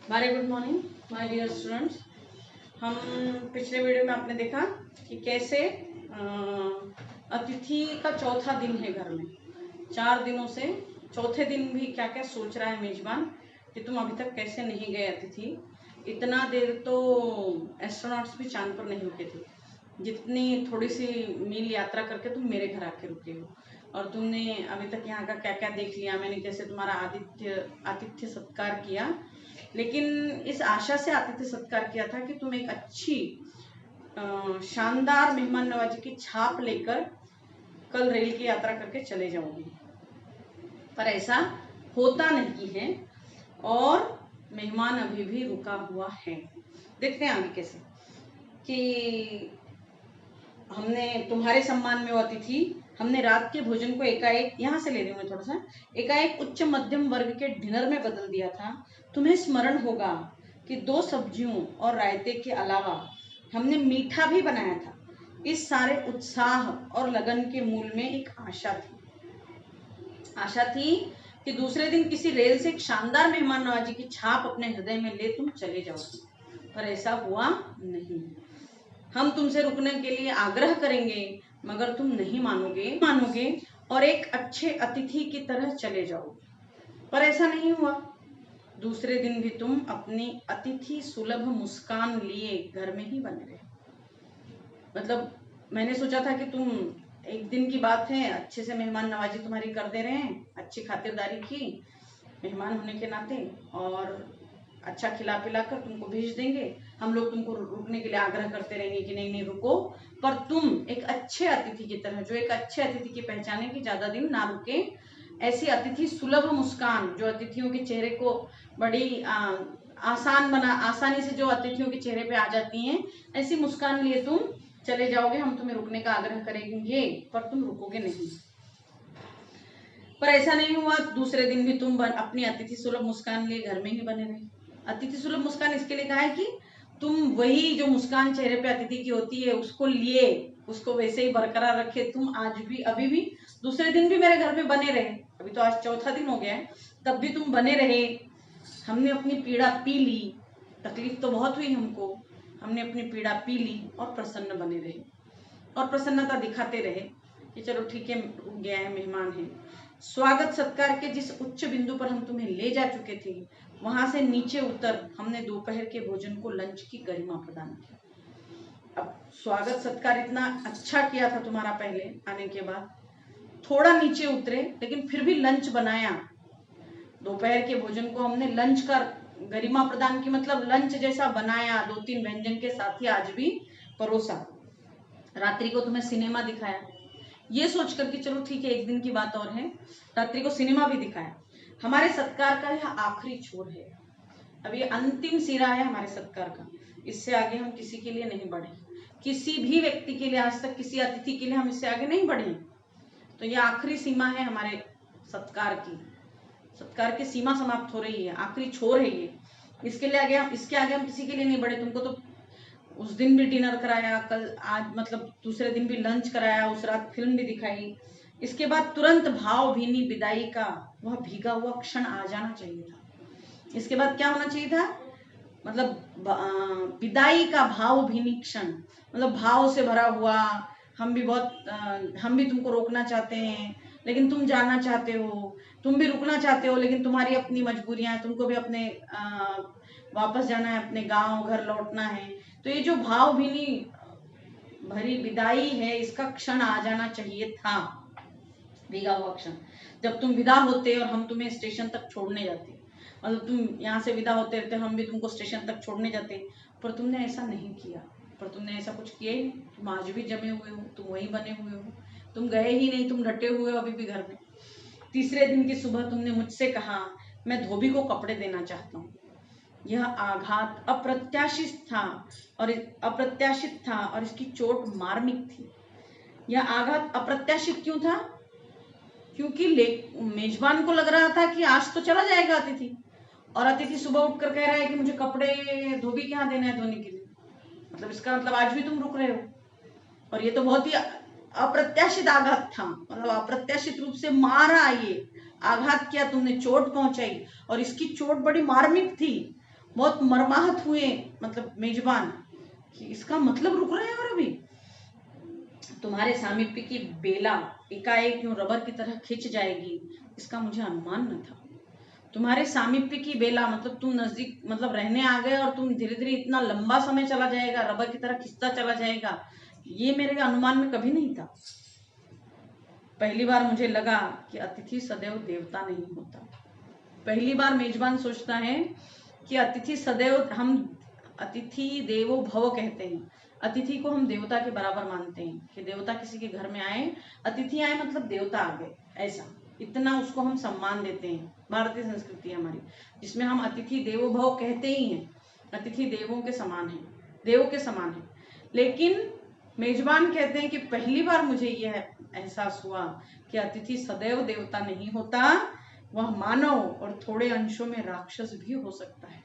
Very good morning my dear students. हम पिछले video में आपने देखा कि कैसे अतिथि का चौथा दिन है घर में। 4 दिनों से चौथे दिन भी क्या क्या सोच रहा है मेजबान कि तुम अभी तक कैसे नहीं गए अतिथि। इतना देर तो एस्ट्रोनॉट्स भी चांद पर नहीं रुके थे जितनी थोड़ी सी मील यात्रा करके तुम मेरे घर आके रुके हो। और तुमने अभी तक यहाँ का क्या क्या देख लिया, मैंने कैसे तुम्हारा आतिथ्य सत्कार किया। लेकिन इस आशा से आतिथ्य सत्कार किया था कि तुम एक अच्छी शानदार मेहमान नवाजी की छाप लेकर कल रेल की यात्रा करके चले जाओगे, पर ऐसा होता नहीं है और मेहमान अभी भी रुका हुआ है। देखते हैं आगे कैसे कि हमने तुम्हारे सम्मान में वो अतिथि हमने रात के भोजन को एकाएक, यहाँ से ले रही हूँ मैं थोड़ा सा, एकाएक उच्च मध्यम वर्ग के डिनर में बदल दिया था। तुम्हें स्मरण होगा कि 2 सब्जियों और रायते के अलावा हमने मीठा भी बनाया था। इस सारे उत्साह और लगन के मूल में एक आशा थी कि दूसरे दिन किसी रेल से एक शानदार मेहमान नवाजी की छाप अपने हृदय में ले तुम चले जाओगे, पर ऐसा हुआ नहीं। हम तुमसे रुकने के लिए आग्रह करेंगे मगर तुम नहीं मानोगे और एक अच्छे अतिथि की तरह चले जाओगे, पर ऐसा नहीं हुआ। दूसरे दिन भी तुम अपनी अतिथि सुलभ मुस्कान लिए घर में ही बने रहे। मतलब मैंने सोचा था कि तुम एक दिन की बात है, अच्छे से मेहमान नवाजी तुम्हारी कर दे रहे हैं, अच्छी खातिरदारी की मेहमान होने के नाते, और अच्छा खिला पिला कर तुमको भेज देंगे। हम लोग तुमको रुकने के लिए आग्रह करते रहेंगे कि नहीं नहीं रुको, पर तुम एक अच्छे अतिथि की तरह, जो एक अच्छे अतिथि की पहचान है कि ज्यादा दिन ना रुके, ऐसी अतिथि सुलभ मुस्कान जो अतिथियों के चेहरे को बड़ी आसानी से जो अतिथियों के चेहरे पे आ जाती हैं, ऐसी मुस्कान लिए तुम चले जाओगे। हम तुम्हें रुकने का आग्रह करेंगे पर तुम रुकोगे नहीं, पर ऐसा नहीं हुआ। दूसरे दिन भी तुम अपनी अतिथि सुलभ मुस्कान लिए घर में ही बने रहे। अतिथि सुलभ मुस्कान इसके लिए कहा है कि तुम वही जो मुस्कान चेहरे पे अतिथि की होती है उसको लिए, उसको वैसे ही बरकरार रखे। तुम आज भी, अभी भी, दूसरे दिन भी मेरे घर में बने रहे। अभी तो आज चौथा दिन हो गया है, तब भी तुम बने रहे। हमने अपनी पीड़ा पी ली, तकलीफ तो बहुत हुई हमको, हमने अपनी पीड़ा पी ली और प्रसन्न बने रहे और प्रसन्नता दिखाते रहे कि चलो ठीक है, रुक गया है, मेहमान है। स्वागत सत्कार के जिस उच्च बिंदु पर हम तुम्हें ले जा चुके थे, वहां से नीचे उतर हमने दोपहर के भोजन को लंच की गरिमा प्रदान की। अब स्वागत सत्कार इतना अच्छा किया था तुम्हारा पहले आने के बाद, थोड़ा नीचे उतरे लेकिन फिर भी लंच बनाया। दोपहर के भोजन को हमने लंच का गरिमा प्रदान की, मतलब लंच जैसा बनाया, 2-3 व्यंजन के साथ ही आज भी परोसा। रात्रि को तुम्हें सिनेमा दिखाया, ये सोचकर कि चलो ठीक है एक दिन की बात और है, रात्रि को सिनेमा भी दिखाया। हमारे सत्कार का यह आखिरी छोर है, अब ये अंतिम सिरा है हमारे सत्कार का। इससे आगे हम किसी के लिए नहीं बढ़े, किसी भी व्यक्ति के लिए, आज तक किसी अतिथि के लिए हम इससे आगे नहीं बढ़े। तो ये आखिरी सीमा है हमारे सत्कार की, सत्कार की सीमा समाप्त हो रही है, आखिरी छोर है ये। इसके आगे हम किसी के लिए नहीं बढ़े। तुमको तो उस दिन भी डिनर कराया, कल आज मतलब दूसरे दिन भी लंच कराया, उस रात फिल्म भी दिखाई। इसके बाद तुरंत भावभीनी विदाई का वह भीगा हुआ क्षण आ जाना चाहिए था। इसके बाद क्या होना चाहिए था, मतलब विदाई का भावभीनी क्षण, मतलब भाव से भरा हुआ। हम भी तुमको रोकना चाहते हैं लेकिन तुम जाना चाहते हो, तुम भी रुकना चाहते हो लेकिन तुम्हारी अपनी मजबूरियां हैं, तुमको भी अपने वापस जाना है, अपने गांव घर लौटना है। तो ये जो भावभीनी भरी विदाई है, इसका क्षण आ जाना चाहिए था, भीगा हुआ क्षण। जब तुम विदा होते और हम तुम्हें स्टेशन तक छोड़ने जाते, मतलब तुम यहाँ से विदा होते रहते, हम भी तुमको स्टेशन तक छोड़ने जाते, पर तुमने ऐसा नहीं किया। पर तुमने ऐसा कुछ किया ही नहीं। तुम आज भी जमे हुए हो, तुम वही बने हुए हो, तुम गए ही नहीं, तुम डटे हुए हो अभी भी घर में। तीसरे दिन की सुबह तुमने मुझसे कहा, मैं धोबी को कपड़े देना चाहता हूँ। यह आघात अप्रत्याशित था और इसकी चोट मार्मिक थी। यह आघात अप्रत्याशित क्यों था? क्योंकि मेजबान को लग रहा था कि आज तो चला जाएगा अतिथि, और अतिथि सुबह उठकर कह रहा है कि मुझे कपड़े धोबी के यहाँ देना है धोने के लिए। मतलब इसका मतलब आज भी तुम रुक रहे हो, और ये तो बहुत ही अप्रत्याशित आघात था, मतलब अप्रत्याशित रूप से मारा, ये आघात किया तुमने, चोट पहुंचाई, और इसकी चोट बड़ी मार्मिक थी। बहुत मर्माहत हुए मतलब मेजबान कि इसका मतलब रुक रहे हैं और अभी तुम्हारे सामीप्य की बेला एकाएक यूं रबर की तरह खिंच जाएगी, इसका मुझे अनुमान न था। तुम्हारे सामीप्य की बेला मतलब तुम नजदीक मतलब रहने आ गए और तुम धीरे धीरे इतना लंबा समय चला जाएगा, रबर की तरह खिंचता चला जाएगा, ये मेरे अनुमान में कभी नहीं था। पहली बार मुझे लगा कि अतिथि सदैव देवता नहीं होता। पहली बार मेजबान सोचता है कि अतिथि सदैव, हम अतिथि देवो भव कहते हैं, अतिथि को हम देवता के बराबर मानते हैं कि देवता किसी के घर में आए, अतिथि आए मतलब देवता आ गए, ऐसा इतना उसको हम सम्मान देते हैं। भारतीय संस्कृति है हमारी जिसमें हम अतिथि देवो भव कहते ही हैं, अतिथि देवों के समान है, देव के समान है। लेकिन मेजबान कहते हैं कि पहली बार मुझे यह एहसास हुआ कि अतिथि सदैव देवता नहीं होता, वह मानव और थोड़े अंशों में राक्षस भी हो सकता है।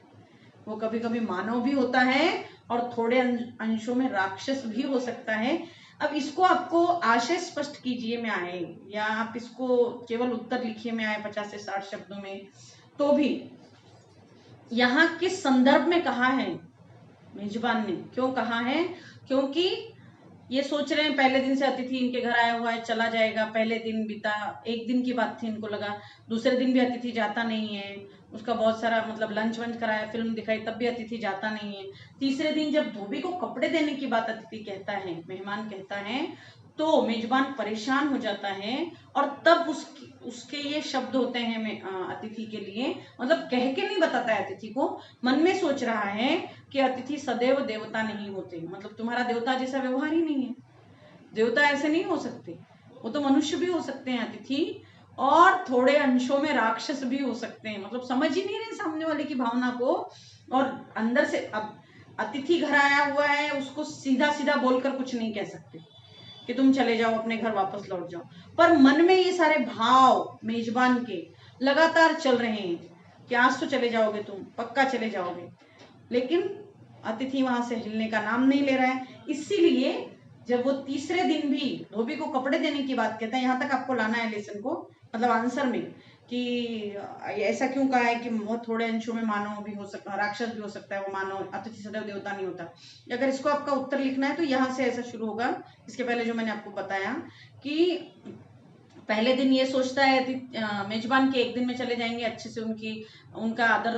वो कभी कभी मानव भी होता है और थोड़े अंशों में राक्षस भी हो सकता है। अब इसको आपको आशय स्पष्ट कीजिए में आए, या आप इसको केवल उत्तर लिखिए में आए 50 से 60 शब्दों में, तो भी यहाँ किस संदर्भ में कहा है मेजबान ने, क्यों कहा है? क्योंकि ये सोच रहे हैं पहले दिन से अतिथि इनके घर आया हुआ है, चला जाएगा। पहले दिन बीता, एक दिन की बात थी, इनको लगा दूसरे दिन भी अतिथि जाता नहीं है, उसका बहुत सारा मतलब लंच वंच कराया, फिल्म दिखाई, तब भी अतिथि जाता नहीं है। तीसरे दिन जब धोबी को कपड़े देने की बात अतिथि कहता है, मेहमान कहता है, तो मेजबान परेशान हो जाता है और तब उसके ये शब्द होते हैं अतिथि के लिए, मतलब कह के नहीं बताता है अतिथि को, मन में सोच रहा है कि अतिथि सदैव देवता नहीं होते, मतलब तुम्हारा देवता जैसा व्यवहार ही नहीं है, देवता ऐसे नहीं हो सकते, वो तो मनुष्य भी हो सकते हैं अतिथि, और थोड़े अंशों में राक्षस भी हो सकते हैं। मतलब समझ ही नहीं रहे सामने वाले की भावना को, और अंदर से अब अतिथि घर आया हुआ है, उसको सीधा सीधा बोलकर कुछ नहीं कह सकते कि तुम चले जाओ अपने घर वापस लौट जाओ, पर मन में ये सारे भाव मेजबान के लगातार चल रहे हैं कि आज तो चले जाओगे, तुम पक्का चले जाओगे। लेकिन अतिथि वहां से हिलने का नाम नहीं ले रहा है। इसीलिए जब वो तीसरे दिन भी धोबी को कपड़े देने की बात कहता है, यहाँ तक आपको लाना है लेसन को, मतलब आंसर में, कि ऐसा क्यों कहा है कि बहुत थोड़े अंशों में मानव भी हो सकता है, राक्षस भी हो सकता है, वो मानव, अतिथि सदैव देवता नहीं होता। अगर इसको आपका उत्तर लिखना है तो यहाँ से ऐसा शुरू होगा। इसके पहले जो मैंने आपको बताया कि पहले दिन ये सोचता है मेजबान के एक दिन में चले जाएंगे, अच्छे से उनका आदर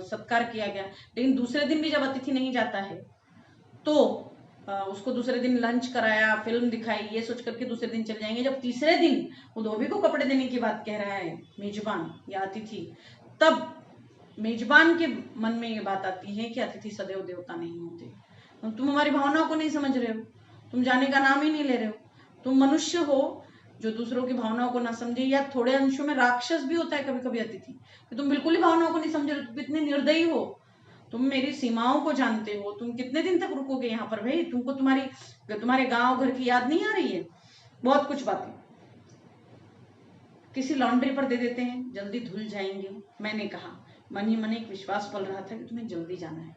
सत्कार किया गया। लेकिन दूसरे दिन भी जब अतिथि नहीं जाता है तो उसको दूसरे दिन लंच कराया, फिल्म दिखाई, ये सोच करके दूसरे दिन चले जाएंगे। जब तीसरे दिन वो धोबी को कपड़े देने की बात कह रहा है मेजबान या अतिथि, तब मेजबान के मन में ये बात आती है कि अतिथि सदैव देवता नहीं होते। तुम हमारी भावनाओं को नहीं समझ रहे हो, तुम जाने का नाम ही नहीं ले रहे हो, तुम मनुष्य हो जो दूसरों की भावनाओं को ना समझे, या थोड़े अंशों में राक्षस भी होता है कभी कभी अतिथि, कि तुम बिल्कुल ही भावनाओं को नहीं समझ रहे, तुम कितने निर्दयी हो, तुम मेरी सीमाओं को जानते हो, तुम कितने दिन तक रुकोगे यहाँ पर भाई, तुमको तुम्हारे गांव घर की याद नहीं आ रही है? बहुत कुछ बातें किसी लॉन्ड्री पर दे देते हैं, जल्दी धुल जाएंगे। मैंने कहा, मन ही मन एक विश्वास पल रहा था कि तुम्हें जल्दी जाना है।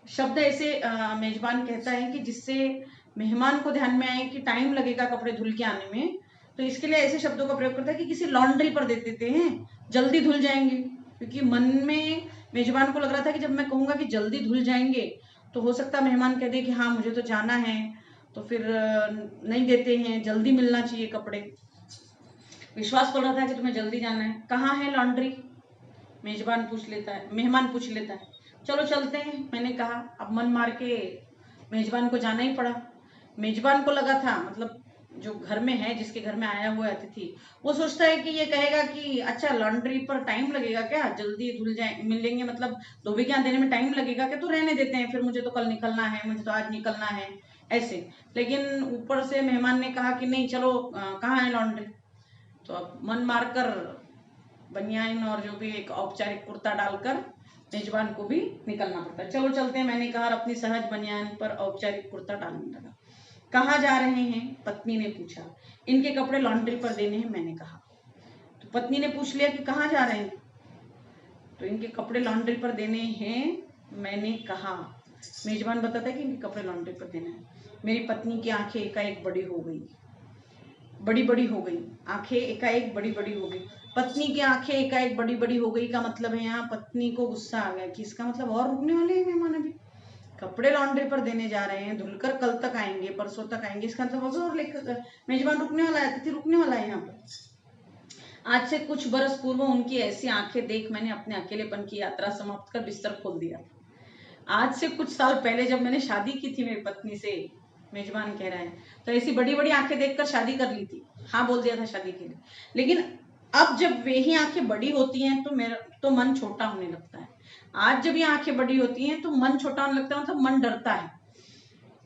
शब्द ऐसे मेजबान कहता है कि जिससे मेहमान को ध्यान में आए कि टाइम लगेगा कपड़े धुल के आने में, तो इसके लिए ऐसे शब्दों का प्रयोग करता है कि किसी लॉन्ड्री पर दे देते हैं, जल्दी धुल जाएंगे। क्योंकि मन में मेजबान को लग रहा था कि जब मैं कहूंगा कि जल्दी धुल जाएंगे तो हो सकता है मेहमान कह दे कि हाँ मुझे तो जाना है, तो फिर नहीं देते हैं, जल्दी मिलना चाहिए कपड़े। विश्वास पड़ रहा था कि तुम्हें जल्दी जाना है। कहाँ है लॉन्ड्री? मेजबान पूछ लेता है, मेहमान पूछ लेता है। चलो चलते हैं, मैंने कहा। अब मन मार के मेजबान को जाना ही पड़ा। मेजबान को लगा था, मतलब जो घर में है, जिसके घर में आया हुआ अतिथि, वो सोचता है कि ये कहेगा कि अच्छा लॉन्ड्री पर टाइम लगेगा क्या, जल्दी धुल जाए मिलेंगे, मतलब धोबी के यहाँ देने में टाइम लगेगा क्या, तो रहने देते हैं, फिर मुझे तो कल निकलना है, मुझे तो आज निकलना है, ऐसे। लेकिन ऊपर से मेहमान ने कहा कि नहीं चलो, कहाँ है लॉन्ड्री? तो अब मन मारकर बनियान और जो भी एक औपचारिक कुर्ता डालकर मेजबान को भी निकलना पड़ता है। चलो चलते हैं, मैंने कहा, अपनी सहज बनियान पर औपचारिक कुर्ता डालने लगा। कहाँ जा रहे हैं? पत्नी ने पूछा। इनके कपड़े लॉन्ड्री पर देने हैं, मैंने कहा। तो पत्नी ने पूछ लिया कि कहाँ जा रहे हैं? तो इनके कपड़े लॉन्ड्री पर देने हैं, मैंने कहा। मेजबान बताता है कि इनके कपड़े लॉन्ड्री पर देना है। मेरी पत्नी की आंखें एकाएक बड़ी बड़ी हो गई, आंखें एकाएक बड़ी बड़ी हो गई। पत्नी की आंखें एकाएक बड़ी बड़ी हो गई का मतलब है यहाँ पत्नी को गुस्सा आ गया कि इसका मतलब और रुकने वाले हैं मेहमान, अभी कपड़े लॉन्ड्री पर देने जा रहे हैं, धुलकर कल तक आएंगे, परसों तक आएंगे, इसका मतलब अभी और लेकर मेजबान रुकने वाला है, अतिथि रुकने वाला है यहाँ पर। आज से कुछ बरस पूर्व उनकी ऐसी आंखें देख मैंने अपने अकेलेपन की यात्रा समाप्त कर बिस्तर खोल दिया। आज से कुछ साल पहले जब मैंने शादी की थी मेरी पत्नी से, मेजबान कह रहा है, तो ऐसी बड़ी बड़ी आंखें देखकर शादी कर ली थी, हाँ बोल दिया था शादी के लिए। लेकिन अब जब वे ही आंखें बड़ी होती हैं तो मेरा तो मन छोटा होने लगता है। आज जब ये आंखें बड़ी होती हैं तो मन छोटा होने लगता है, मतलब मन डरता है।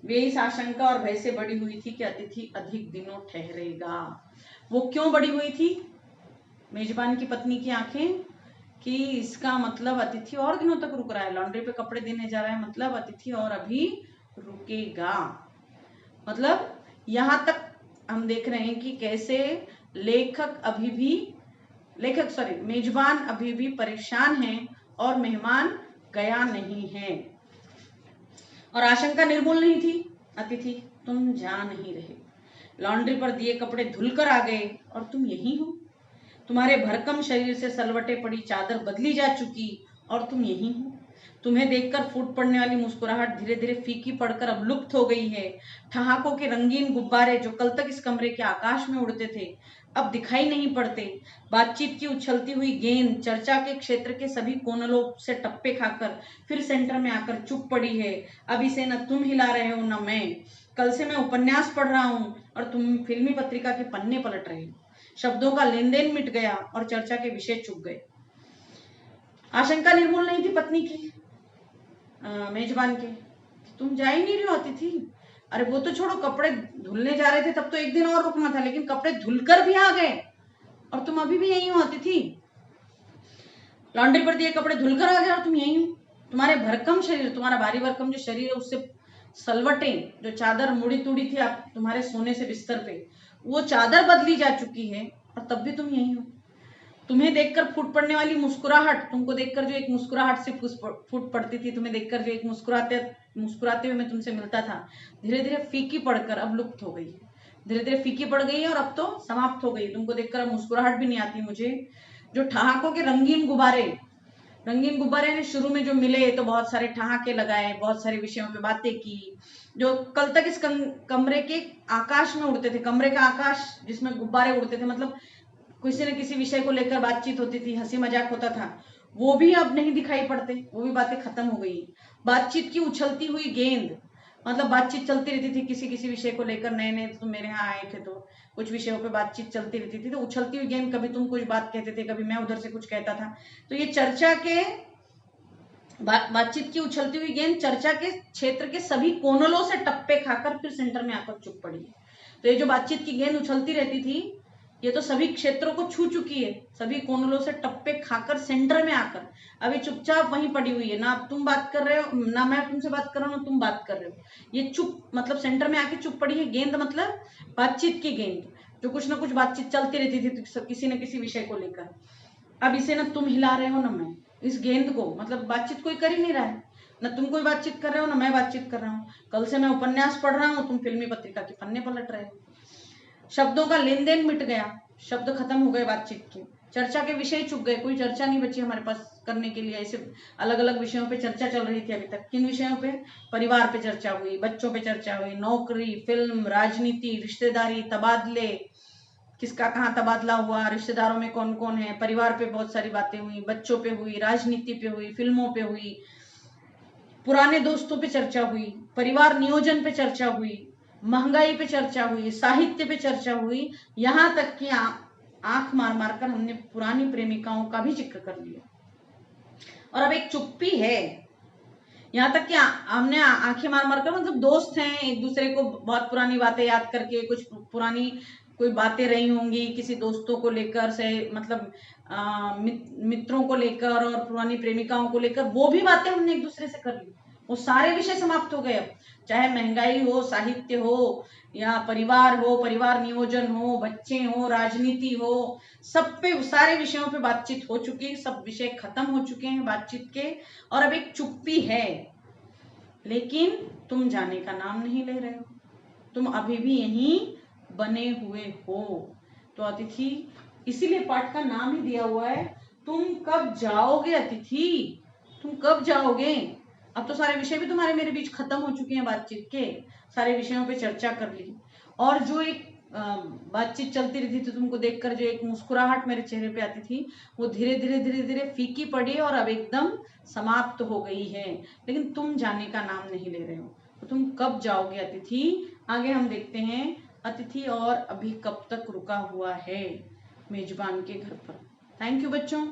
वे इस आशंका और भय से बड़ी हुई थी कि अतिथि अधिक दिनों ठहरेगा। वो क्यों बड़ी हुई थी मेजबान की पत्नी की आंखें, कि इसका मतलब अतिथि और दिनों तक रुक रहा है, लॉन्ड्री पे कपड़े देने जा रहा है, मतलब अतिथि और अभी रुकेगा। मतलब यहां तक हम देख रहे हैं कि कैसे मेजबान अभी भी परेशान है और मेहमान गया नहीं है। और आशंका निर्मूल नहीं थी। अतिथि तुम जा नहीं रहे, लॉन्ड्री पर दिए कपड़े धुलकर आ गए और तुम यही हो। तुम्हारे भरकम शरीर से सलवटे पड़ी चादर बदली जा चुकी और तुम यही हो। तुम्हें देखकर फूट पड़ने वाली मुस्कुराहट धीरे धीरे फीकी पड़कर अब लुप्त हो गई है। ठहाकों के रंगीन गुब्बारे जो कल तक इस कमरे के आकाश में उड़ते थे अब दिखाई नहीं पड़ते। बातचीत की उछलती हुई गेंद चर्चा के क्षेत्र के सभी कोनलों से टप्पे खाकर फिर सेंटर में आकर चुप पड़ी है। अब इसे न तुम हिला रहे हो न मैं। कल से मैं उपन्यास पढ़ रहा हूँ और तुम फिल्मी पत्रिका के पन्ने पलट रहे हो। शब्दों का लेन देन मिट गया और चर्चा के विषय चुप गए। आशंका निर्मूल नहीं थी पत्नी की, मेजबान के, तुम जा ही नहीं रहे हो अतिथि। अरे वो तो छोड़ो, कपड़े धुलने जा रहे थे तब तो एक दिन और रुकना था, लेकिन कपड़े धुलकर भी आ गए और तुम अभी भी यही हो अतिथि। लॉन्ड्री पर दिए कपड़े धुलकर आ गए और तुम यही हो। तुम्हारे भरकम शरीर, तुम्हारा भारी भरकम जो शरीर है उससे सलवटे जो चादर मुड़ी तुड़ी थी आप तुम्हारे सोने से बिस्तर पे, वो चादर बदली जा चुकी है और तब भी तुम यही हो। तुम्हें देखकर फूट पड़ने वाली मुस्कुराहट, तुमको देखकर जो एक मुस्कुराहट से फूट पड़ती थी, तुम्हें देखकर जो एक मुस्कुराते हुए मैं तुमसे मिलता था, धीरे धीरे फीकी पड़कर अब लुप्त हो गई है। धीरे धीरे फीकी पड़ गई है और अब तो समाप्त हो गई। तुमको देखकर अब मुस्कुराहट भी नहीं आती मुझे। जो ठहाकों के रंगीन गुब्बारे ने शुरू में जो मिले तो बहुत सारे ठहाके लगाए, बहुत सारे विषयों पे बातें की, जो कल तक इस कमरे के आकाश में उड़ते थे। कमरे का आकाश जिसमें गुब्बारे उड़ते थे, मतलब किसी न किसी विषय को लेकर बातचीत होती थी, हंसी मजाक होता था, वो भी अब नहीं दिखाई पड़ते, वो भी बातें खत्म हो गई। बातचीत की उछलती हुई गेंद, मतलब बातचीत चलती रहती थी किसी किसी विषय को लेकर। नए नए तुम मेरे यहाँ आए थे तो कुछ विषयों पे बातचीत चलती रहती थी, तो उछलती हुई गेंद, कभी तुम कुछ बात कहते थे, कभी मैं उधर से कुछ कहता था। तो ये चर्चा के बातचीत की उछलती हुई गेंद चर्चा के क्षेत्र के सभी कोनलों से टप्पे खाकर फिर सेंटर में आकर चुप पड़ी। तो ये जो बातचीत की गेंद उछलती रहती थी, ये तो सभी क्षेत्रों को छू चुकी है, सभी कोनलों से टप्पे खाकर सेंटर में आकर अभी चुपचाप वहीं पड़ी हुई है। ना तुम बात कर रहे हो, ना मैं तुमसे बात कर रहा हूँ, ना तुम बात कर रहे हो। ये चुप मतलब सेंटर में आके चुप पड़ी है। गेंद मतलब बातचीत की गेंद, जो कुछ ना कुछ बातचीत चलती रहती थी किसी न किसी विषय को लेकर। अब इसे ना तुम हिला रहे हो ना मैं। इस गेंद को, मतलब बातचीत कोई कर ही नहीं रहा है, ना तुम कोई बातचीत कर रहे हो ना मैं बातचीत कर रहा हूँ। कल से मैं उपन्यास पढ़ रहा हूँ, तुम फिल्मी पत्रिका के पन्ने पलट रहे हो। शब्दों का लेन देन मिट गया, शब्द खत्म हो गए बातचीत के, चर्चा के विषय चुप गए, कोई चर्चा नहीं बची हमारे पास करने के लिए। ऐसे अलग अलग विषयों पे चर्चा चल रही थी अभी तक। किन विषयों पे? परिवार पे चर्चा हुई, बच्चों पे चर्चा हुई, नौकरी, फिल्म, राजनीति, रिश्तेदारी, तबादले, किसका कहाँ तबादला हुआ, रिश्तेदारों में कौन कौन है, परिवार पे बहुत सारी बातें हुई, बच्चों पे हुई, राजनीति पे हुई, फिल्मों पे हुई, पुराने दोस्तों पे चर्चा हुई, परिवार नियोजन पे चर्चा हुई, महंगाई पे चर्चा हुई, साहित्य पे चर्चा हुई, यहाँ तक कि आंख मार मार कर हमने पुरानी प्रेमिकाओं का भी जिक्र कर लिया। और अब एक चुप्पी है, यहाँ तक कि हमने आंखें मार मार कर, मतलब दोस्त हैं एक दूसरे को बहुत पुरानी बातें याद करके, कुछ पुरानी कोई बातें रही होंगी किसी दोस्तों को लेकर से, मतलब मित्रों को लेकर और पुरानी प्रेमिकाओं को लेकर, वो भी बातें हमने एक दूसरे से कर ली। वो सारे विषय समाप्त हो गए। अब चाहे महंगाई हो, साहित्य हो, या परिवार हो, परिवार नियोजन हो, बच्चे हो, राजनीति हो, सब पे सारे विषयों पे बातचीत हो चुकी, सब विषय खत्म हो चुके हैं बातचीत के। और अब एक चुप्पी है, लेकिन तुम जाने का नाम नहीं ले रहे हो, तुम अभी भी यहीं बने हुए हो। तो अतिथि इसीलिए पाठ का नाम ही दिया हुआ है, तुम कब जाओगे अतिथि, तुम कब जाओगे। अब तो सारे विषय भी तुम्हारे मेरे बीच खत्म हो चुके हैं बातचीत के, सारे विषयों पे चर्चा कर ली, और जो एक बातचीत चलती रही थी तो तुमको देखकर जो एक मुस्कुराहट मेरे चेहरे पे आती थी वो धीरे धीरे धीरे धीरे फीकी पड़ी और अब एकदम समाप्त हो गई है। लेकिन तुम जाने का नाम नहीं ले रहे हो, तो तुम कब जाओगे अतिथि। आगे हम देखते हैं, अतिथि और अभी कब तक रुका हुआ है मेजबान के घर पर। थैंक यू बच्चों।